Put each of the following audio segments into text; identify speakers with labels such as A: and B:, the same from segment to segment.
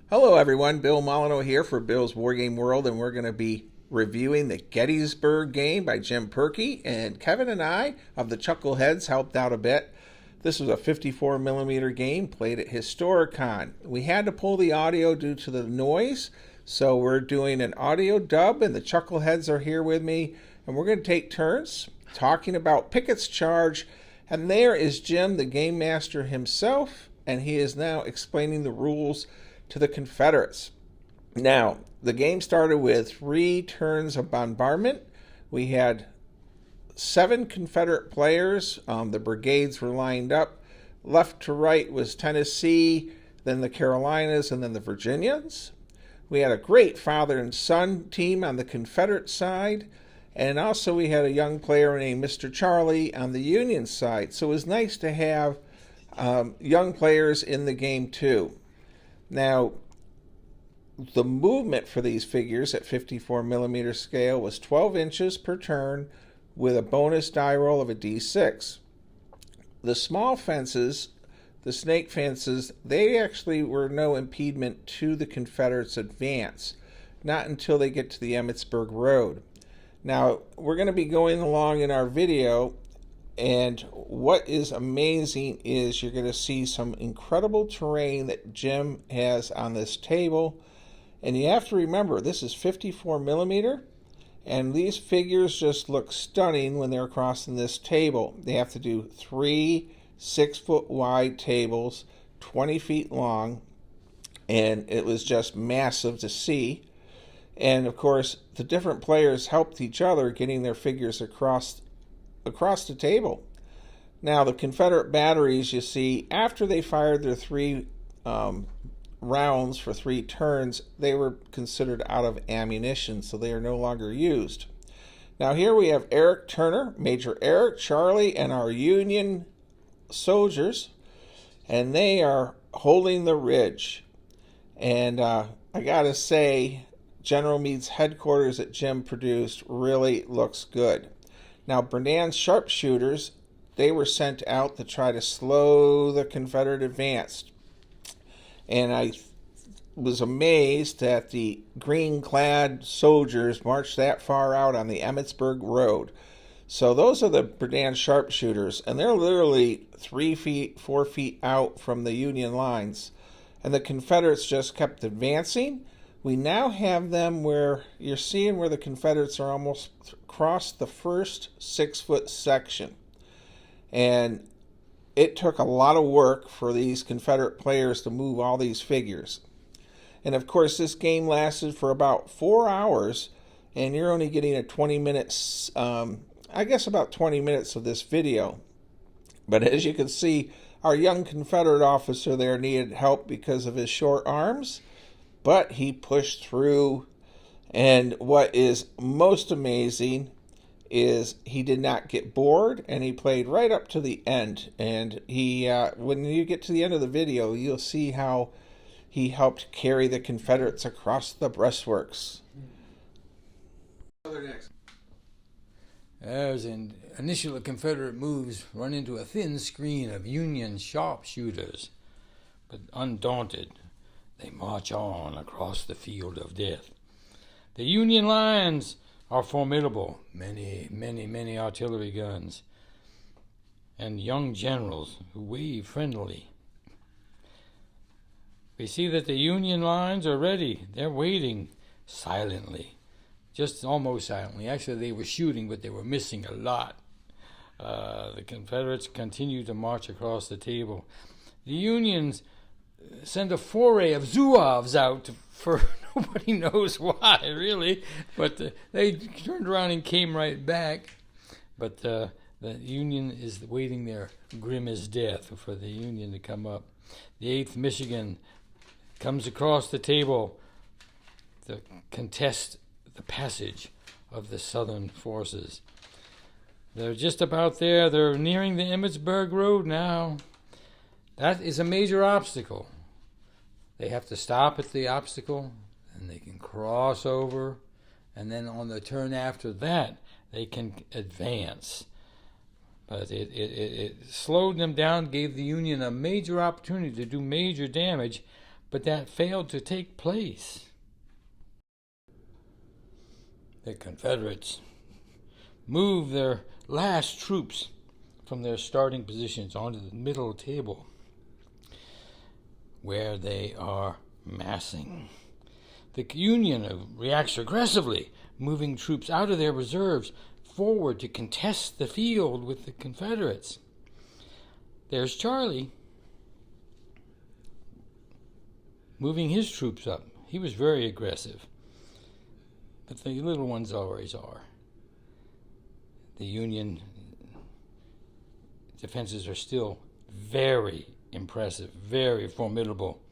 A: Hello everyone, Bill Molyneux here for Bill's Wargame World, and we're going to be reviewing the Gettysburg game by Jim Perkey, and Kevin and I of the Chuckleheads helped out a bit. This was a 54mm game played at Historicon. We had to pull the audio due to the noise, so we're doing an audio dub, and the Chuckleheads are here with me, and we're going to take turns talking about Pickett's charge, and there is Jim, the game master himself, and he is now explaining the rules to the Confederates. Now, the game started with 3 turns of bombardment. We had 7 Confederate players. The brigades were lined up. Left to right was Tennessee, then the Carolinas, and then the Virginians. We had a great father and son team on the Confederate side, and also we had a young player named Mr. Charlie on the Union side. So it was nice to have young players in the game too. Now, the movement for these figures at 54mm scale was 12 inches per turn with a bonus die roll of a d6. The small fences, the snake fences, they actually were no impediment to the Confederates' advance, not until they get to the Emmitsburg Road. Now, we're going to be going along in our video, and what is amazing is you're going to see some incredible terrain that Jim has on this table. And you have to remember, this is 54mm, and these figures just look stunning when they're crossing this table. They have to do 3 6-foot wide tables, 20 feet long, and it was just massive to see. And of course, the different players helped each other getting their figures across the table. Now, the Confederate batteries, you see, after they fired their 3 rounds for 3 turns, they were considered out of ammunition, so they are no longer used. Now, here we have Eric Turner, Major Eric, Charlie, and our Union soldiers, and they are holding the ridge. And I gotta say, General Meade's headquarters that Jim produced really looks good. Now, Bernan's sharpshooters, they were sent out to try to slow the Confederate advance. And I was amazed that the green-clad soldiers marched that far out on the Emmitsburg Road. So those are the Berdan sharpshooters, and they're literally 3 feet, 4 feet out from the Union lines. And the Confederates just kept advancing. We now have them where you're seeing where the Confederates are almost across the first 6-foot section. And it took a lot of work for these Confederate players to move all these figures. And of course, this game lasted for about 4 hours, and you're only getting a 20 minutes, I guess about 20 minutes of this video. But as you can see, our young Confederate officer there needed help because of his short arms, but he pushed through. And what is most amazing is he did not get bored, and he played right up to the end. And he, when you get to the end of the video, you'll see how he helped carry the Confederates across the breastworks.
B: As in initial Confederate moves run into a thin screen of Union sharpshooters, but undaunted, they march on across the field of death. The Union lines are formidable, many artillery guns, and young generals who wave friendly. We see that the Union lines are ready. They're waiting silently, just almost silently. Actually, they were shooting, but they were missing a lot. The Confederates continue to march across the table. The Unions send a foray of Zouaves out for nobody knows why, really. But they turned around and came right back. But the Union is waiting there, grim as death, for the Union to come up. The 8th Michigan comes across the table to contest the passage of the Southern forces. They're just about there. They're nearing the Emmitsburg Road now. That is a major obstacle. They have to stop at the obstacle, and they can cross over, and then on the turn after that, they can advance. But it slowed them down, gave the Union a major opportunity to do major damage, but that failed to take place. The Confederates moved their last troops from their starting positions onto the middle table, where they are massing. The Union reacts aggressively, moving troops out of their reserves forward to contest the field with the Confederates. There's Charlie moving his troops up. He was very aggressive, but the little ones always are. The Union defenses are still very impressive, very formidable.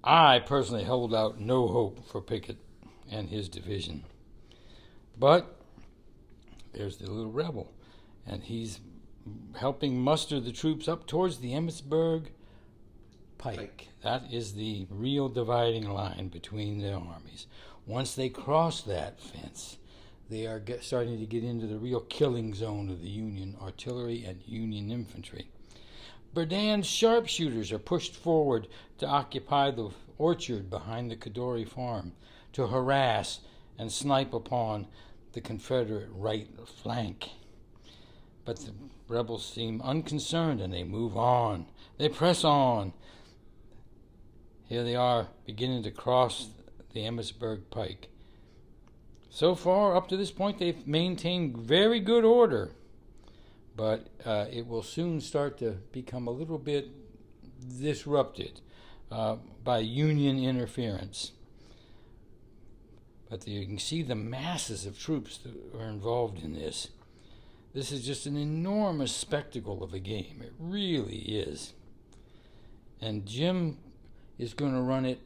B: I personally hold out no hope for Pickett and his division. But there's the little rebel, and he's helping muster the troops up towards the Emmitsburg Pike. That is the real dividing line between the armies. Once they cross that fence, they are starting to get into the real killing zone of the Union artillery and Union infantry. Berdan's sharpshooters are pushed forward to occupy the orchard behind the Cadore farm, to harass and snipe upon the Confederate right flank. But the rebels seem unconcerned, and they move on. They press on. Here they are, beginning to cross the Emmitsburg Pike. So far, up to this point, they've maintained very good order, but it will soon start to become a little bit disrupted by Union interference. But you can see the masses of troops that are involved in this. This is just an enormous spectacle of a game. It really is. And Jim is going to run it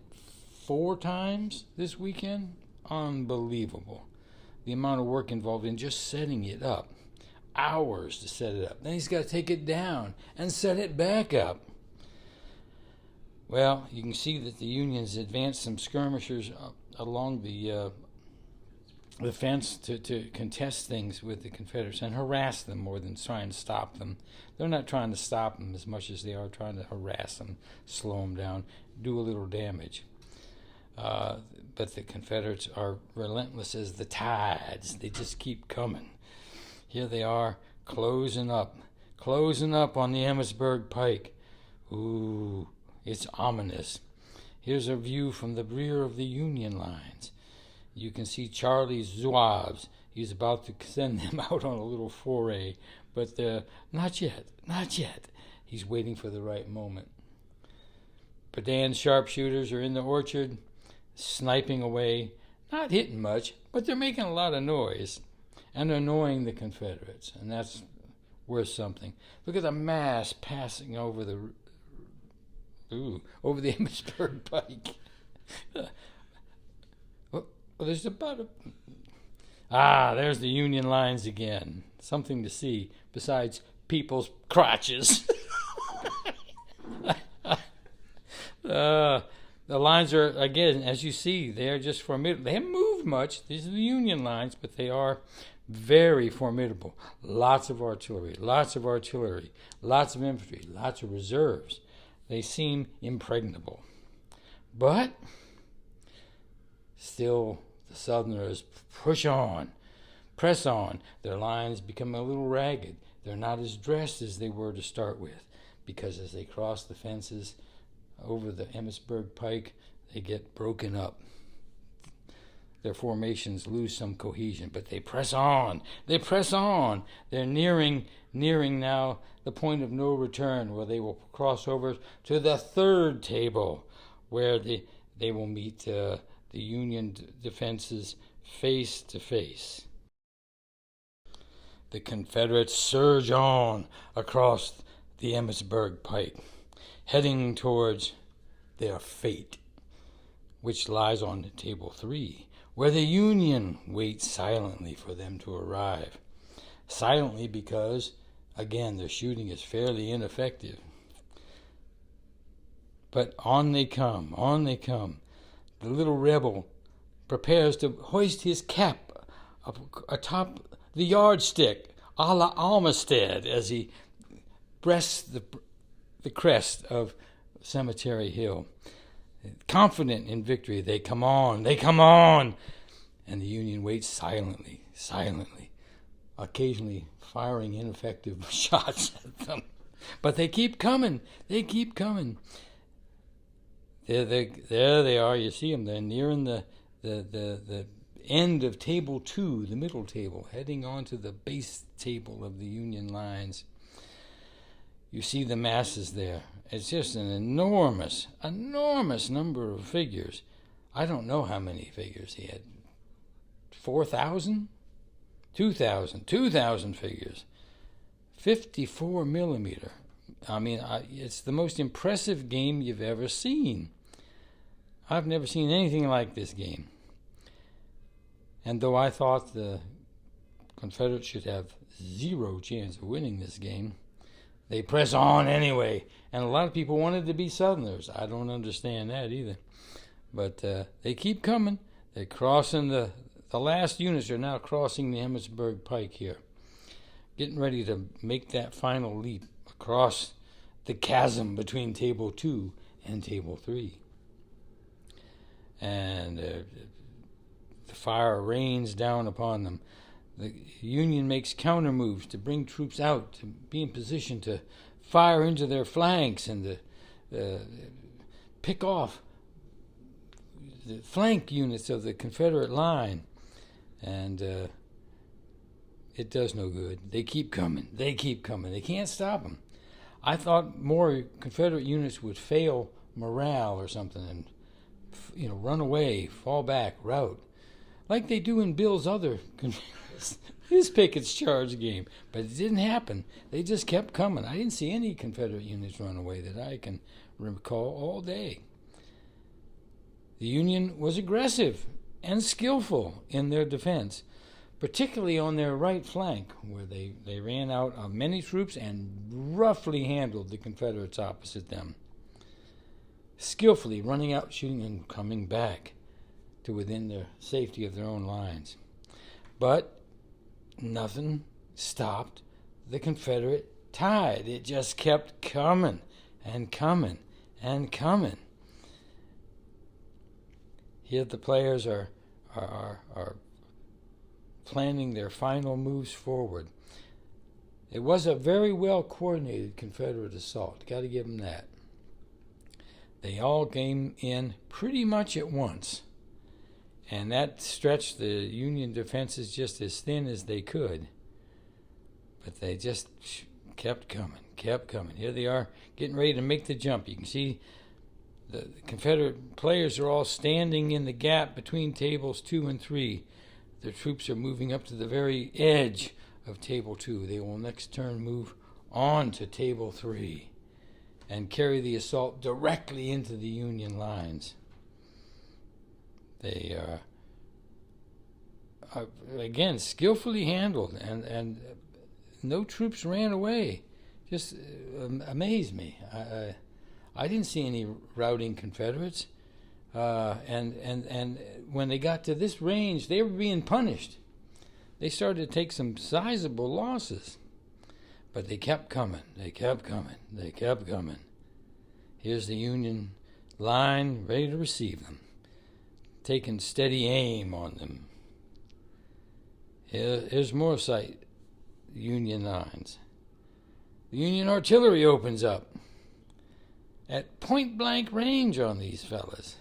B: 4 times this weekend. Unbelievable. The amount of work involved in just setting it up. Hours to set it up. Then he's got to take it down and set it back up. Well, you can see that the Unions advanced some skirmishers along the fence to contest things with the Confederates and harass them more than trying to stop them. They're not trying to stop them as much as they are trying to harass them, slow them down, do a little damage. But the Confederates are relentless as the tides. They just keep coming. Here they are, closing up on the Emmitsburg Pike. Ooh, it's ominous. Here's a view from the rear of the Union lines. You can see Charlie's Zouaves. He's about to send them out on a little foray, but not yet. He's waiting for the right moment. Berdan's sharpshooters are in the orchard, sniping away, not hitting much, but they're making a lot of noise and annoying the Confederates, and that's worth something. Look at the mass passing over the Emmitsburg Pike. Well, there's there's the Union lines again. Something to see besides people's crotches. The lines are, again, as you see, they are just formidable. They haven't moved much. These are the Union lines, but they are very formidable. Lots of artillery, lots of infantry, lots of reserves. They seem impregnable. But still, the Southerners press on. Their lines become a little ragged. They're not as dressed as they were to start with, because as they cross the fences over the Emmitsburg Pike, they get broken up. Their formations lose some cohesion, but they press on. They're nearing now the point of no return, where they will cross over to the third table, where they will meet the Union defenses face to face. The Confederates surge on across the Emmitsburg Pike, heading towards their fate, which lies on table 3, where the Union waits silently for them to arrive. Silently because, again, their shooting is fairly ineffective. But on they come. The little rebel prepares to hoist his cap atop the yardstick, a la Almsted, as he breasts the crest of Cemetery Hill. Confident in victory, they come on, and the Union waits silently, occasionally firing ineffective shots at them. But they keep coming. There they are. You see them. They're nearing the end of table 2, the middle table, heading on to the base table of the Union lines. You see the masses there. It's just an enormous number of figures. I don't know how many figures he had. 4,000? 2,000 figures. 54 millimeter. I mean, it's the most impressive game you've ever seen. I've never seen anything like this game. And though I thought the Confederates should have 0 chance of winning this game, they press on anyway. And a lot of people wanted to be Southerners. I don't understand that either. But they keep coming. They're crossing the last units are now crossing the Emmitsburg Pike here, getting ready to make that final leap across the chasm between Table 2 and Table 3. And the fire rains down upon them. The Union makes counter moves to bring troops out, to be in position to fire into their flanks and to pick off the flank units of the Confederate line. And it does no good. They keep coming. They can't stop them. I thought more Confederate units would fail morale or something and, run away, fall back, rout, like they do in Bill's other his Pickett's charge game. But it didn't happen. They just kept coming. I didn't see any Confederate units run away that I can recall all day. The Union was aggressive and skillful in their defense, particularly on their right flank, where they ran out of many troops and roughly handled the Confederates opposite them. Skillfully running out, shooting, and coming back to within the safety of their own lines. But nothing stopped the Confederate tide. It just kept coming and coming and coming. Here the players are planning their final moves forward. It was a very well coordinated Confederate assault. Got to give them that. They all came in pretty much at once, and that stretched the Union defenses just as thin as they could. But they just kept coming. Here they are getting ready to make the jump. You can see the Confederate players are all standing in the gap between tables 2 and 3. Their troops are moving up to the very edge of table 2. They will next turn move on to table 3 and carry the assault directly into the Union lines. They are again skillfully handled, and no troops ran away. Just amazed me. I didn't see any routing Confederates, and when they got to this range, they were being punished. They started to take some sizable losses, but they kept coming. Here's the Union line ready to receive them, taking steady aim on them. Here's more sight. The Union lines. The Union artillery opens up at point-blank range on these fellas.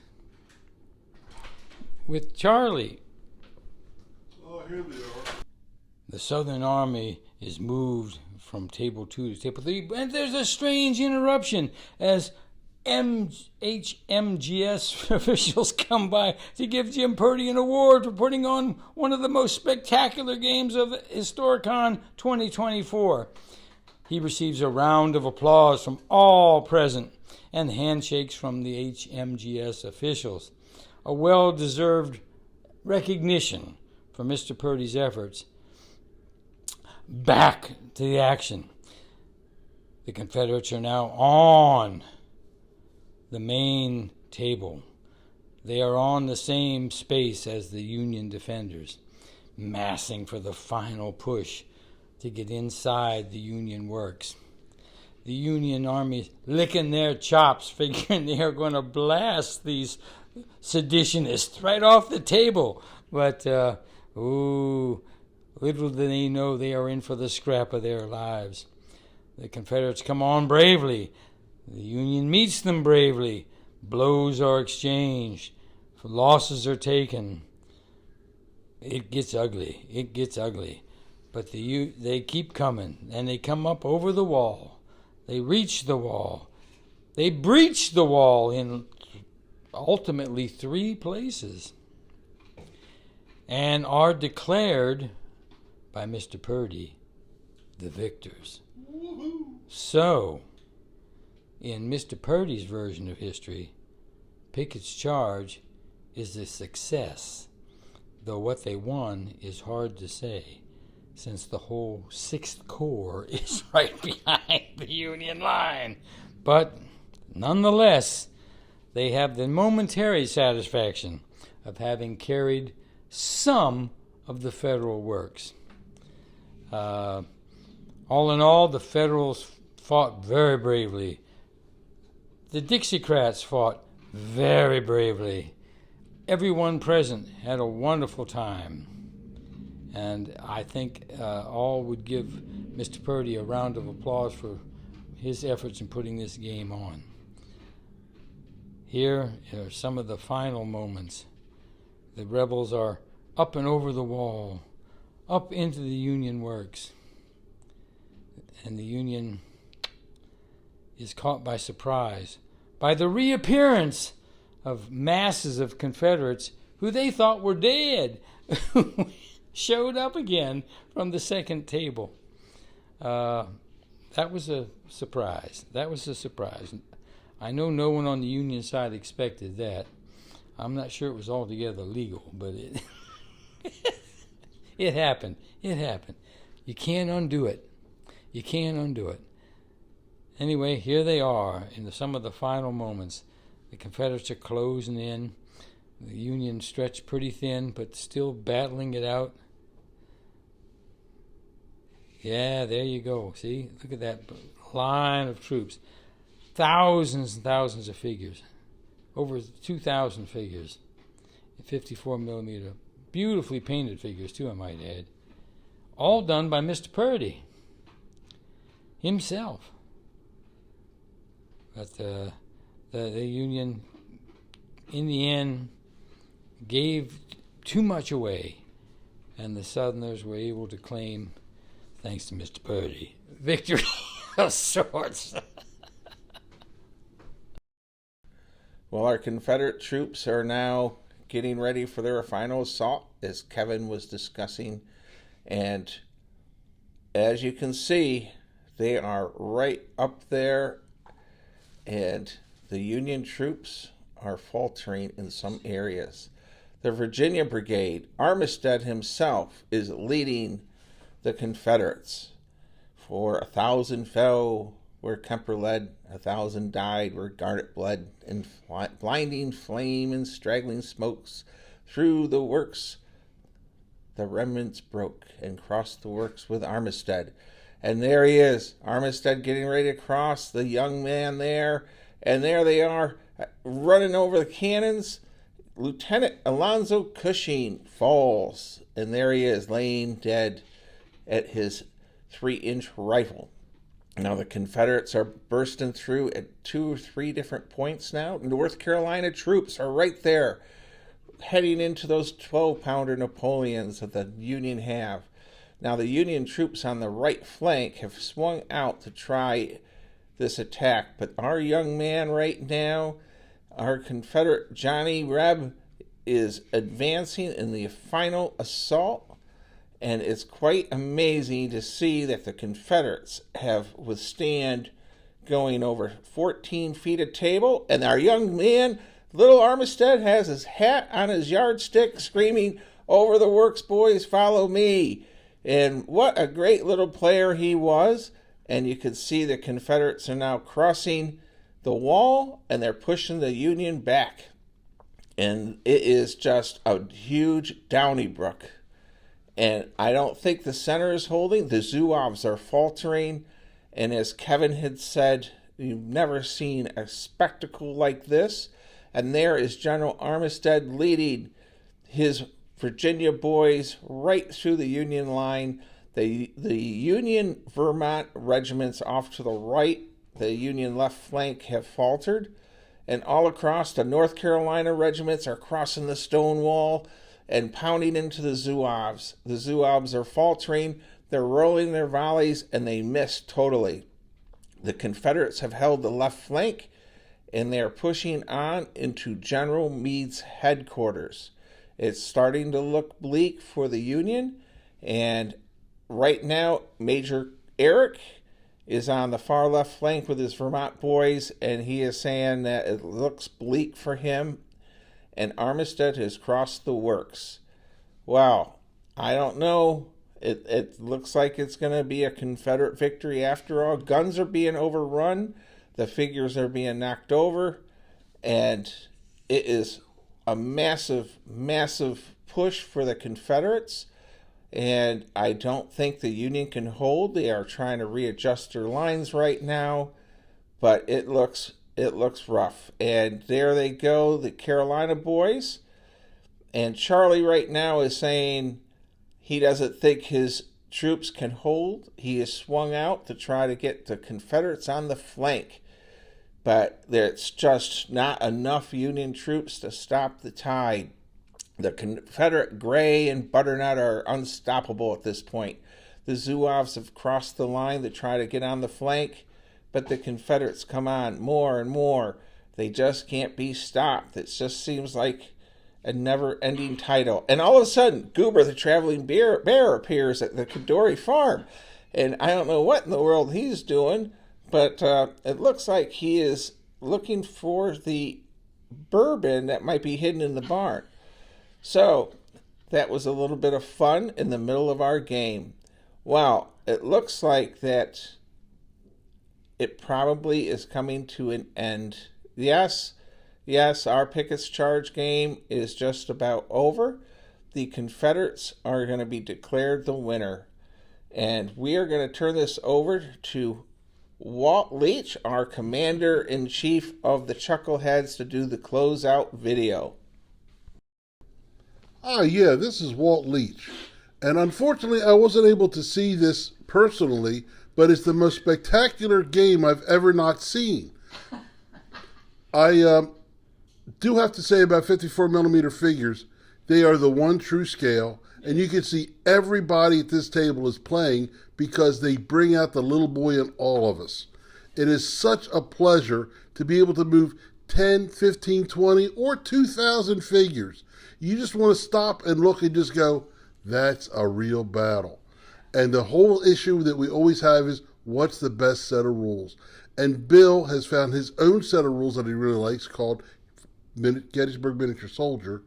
B: With Charlie.
C: Oh, here they are.
B: The Southern Army is moved from table 2 to table 3, and there's a strange interruption as HMGS officials come by to give Jim Purdy an award for putting on one of the most spectacular games of Historicon 2024. He receives a round of applause from all present and handshakes from the HMGS officials. A well-deserved recognition for Mr. Purdy's efforts. Back to the action. The Confederates are now on the main table. They are on the same space as the Union defenders, massing for the final push to get inside the Union works. the Union Army licking their chops, figuring they are going to blast these seditionists right off the table. But, little do they know they are in for the scrap of their lives. The Confederates come on bravely. The Union meets them bravely. Blows are exchanged. Losses are taken. It gets ugly. It gets ugly. But they keep coming, and they come up over the wall. They reach the wall. They breach the wall in ultimately 3 places, and are declared by Mr. Purdy the victors.
C: Woohoo!
B: So, in Mr. Purdy's version of history, Pickett's charge is a success, though what they won is hard to say, since the whole 6th Corps is right behind the Union line. But nonetheless, they have the momentary satisfaction of having carried some of the Federal works. All in all, the Federals fought very bravely. The Dixiecrats fought very bravely. Everyone present had a wonderful time. And I think all would give Mr. Purdy a round of applause for his efforts in putting this game on. Here are some of the final moments. The rebels are up and over the wall, up into the Union works. And the Union is caught by surprise by the reappearance of masses of Confederates who they thought were dead. Showed up again from the second table. That was a surprise. I know no one on the Union side expected that. I'm not sure it was altogether legal, but it happened. You can't undo it. Anyway, here they are in some of the final moments. The Confederates are closing in. The Union stretched pretty thin, but still battling it out. Yeah, there you go. See? Look at that line of troops. Thousands and thousands of figures. Over 2,000 figures. 54 millimeter. Beautifully painted figures, too, I might add. All done by Mr. Purdy himself. But the Union, in the end, gave too much away, and the Southerners were able to claim, thanks to Mr. Purdy, victory of sorts.
A: Well, our Confederate troops are now getting ready for their final assault, as Kevin was discussing. And as you can see, they are right up there, and the Union troops are faltering in some areas. The Virginia Brigade, Armistead himself, is leading the Confederates. For 1,000 fell where Kemper led, 1,000 died where Garnett bled, and blinding flame and straggling smokes through the works the remnants broke and crossed the works with Armistead. And there he is, Armistead getting ready to cross, the young man there, and there they are running over the cannons. Lieutenant Alonzo Cushing falls, and there he is laying dead at his 3-inch rifle. Now the Confederates are bursting through at 2 or 3 different points now. North Carolina troops are right there, heading into those 12-pounder Napoleons that the Union have. Now the Union troops on the right flank have swung out to try this attack, but our young man right now, our Confederate Johnny Reb, is advancing in the final assault, and it's quite amazing to see that the Confederates have withstand going over 14 feet of table, and our young man, little Armistead, has his hat on his yardstick screaming, "Over the works, boys, follow me." And what a great little player he was. And you can see the Confederates are now crossing the wall, and they're pushing the Union back. And it is just a huge Donnybrook. And I don't think the center is holding. The Zouaves are faltering. And as Kevin had said, you've never seen a spectacle like this. And there is General Armistead leading his Virginia boys right through the Union line. The Union Vermont regiments off to the right, the Union left flank, have faltered. And all across, the North Carolina regiments are crossing the stone wall and pounding into the Zouaves. The Zouaves are faltering, they're rolling their volleys, and they miss totally. The Confederates have held the left flank, and they are pushing on into General Meade's headquarters. It's starting to look bleak for the Union, and right now, Major Eric is on the far left flank with his Vermont boys, and he is saying that it looks bleak for him, and Armistead has crossed the works. Well, I don't know. It looks like it's going to be a Confederate victory after all. Guns are being overrun. The figures are being knocked over. And it is a massive, massive push for the Confederates. And I don't think the Union can hold. They are trying to readjust their lines right now. But it looks rough. And there they go, the Carolina boys. And Charlie right now is saying he doesn't think his troops can hold. He is swung out to try to get the Confederates on the flank. But there's just not enough Union troops to stop the tide. The Confederate Gray and Butternut are unstoppable at this point. The Zouaves have crossed the line to try to get on the flank, but the Confederates come on more and more. They just can't be stopped. It just seems like a never-ending title. And all of a sudden, Goober, the traveling bear, appears at the Cadore farm. And I don't know what in the world he's doing, but it looks like he is looking for the bourbon that might be hidden in the barn. So, that was a little bit of fun in the middle of our game. Well, it looks like that it probably is coming to an end. Yes, our Pickett's Charge game is just about over. The Confederates are going to be declared the winner. And we are going to turn this over to Walt Leach, our Commander-in-Chief of the Chuckleheads, to do the closeout video.
C: Yeah, this is Walt Leach. And unfortunately, I wasn't able to see this personally, but it's the most spectacular game I've ever not seen. I do have to say about 54 millimeter figures, they are the one true scale, and you can see everybody at this table is playing because they bring out the little boy in all of us. It is such a pleasure to be able to move 10, 15, 20, or 2,000 figures. You just want to stop and look and just go, that's a real battle. And the whole issue that we always have is, what's the best set of rules? And Bill has found his own set of rules that he really likes called Gettysburg Miniature Soldier.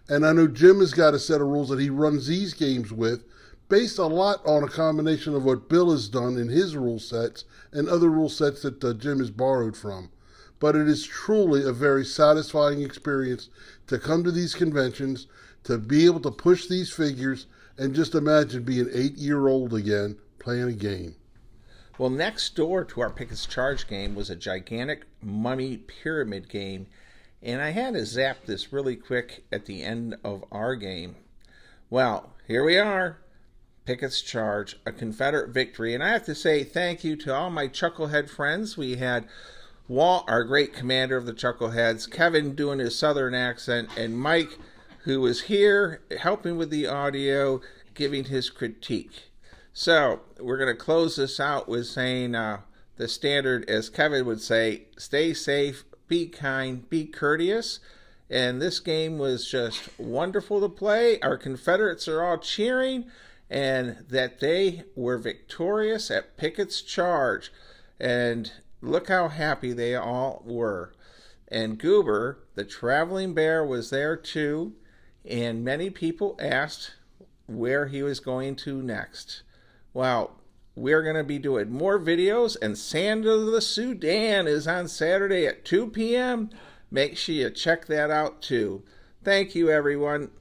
C: And I know Jim has got a set of rules that he runs these games with, based a lot on a combination of what Bill has done in his rule sets and other rule sets that Jim has borrowed from. But it is truly a very satisfying experience to come to these conventions, to be able to push these figures, and just imagine being 8-year-old again playing a game.
A: Well, next door to our Pickett's Charge game was a gigantic mummy pyramid game, and I had to zap this really quick at the end of our game. Well, here we are, Pickett's Charge, a Confederate victory, and I have to say thank you to all my Chucklehead friends. We had Walt, our great commander of the Chuckleheads, Kevin doing his southern accent, and Mike, who was here helping with the audio, giving his critique. So, we're going to close this out with saying the standard, as Kevin would say, stay safe, be kind, be courteous. And this game was just wonderful to play. Our Confederates are all cheering, and that they were victorious at Pickett's Charge. And look how happy they all were. And Goober, the traveling bear, was there too. And many people asked where he was going to next. Well, we're going to be doing more videos, and Sand of the Sudan is on Saturday at 2 p.m. Make sure you check that out too. Thank you, everyone.